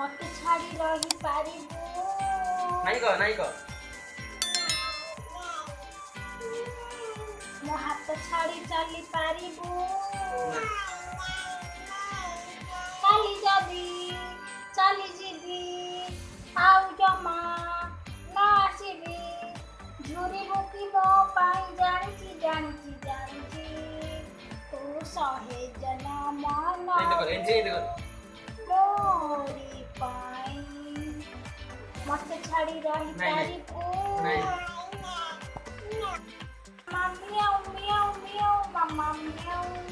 मते छाड़ी रही पारिबू नहीं को मो हाथ छाड़ी चली पारिबू काली जदी चली जीबी आउ जमा ना आसीबी झुरी बुकी मो पाई जानिची तू सहे जनम मोरी पाई मते छाड़ी रही पारिबू Mama meow meow meow, mama meow.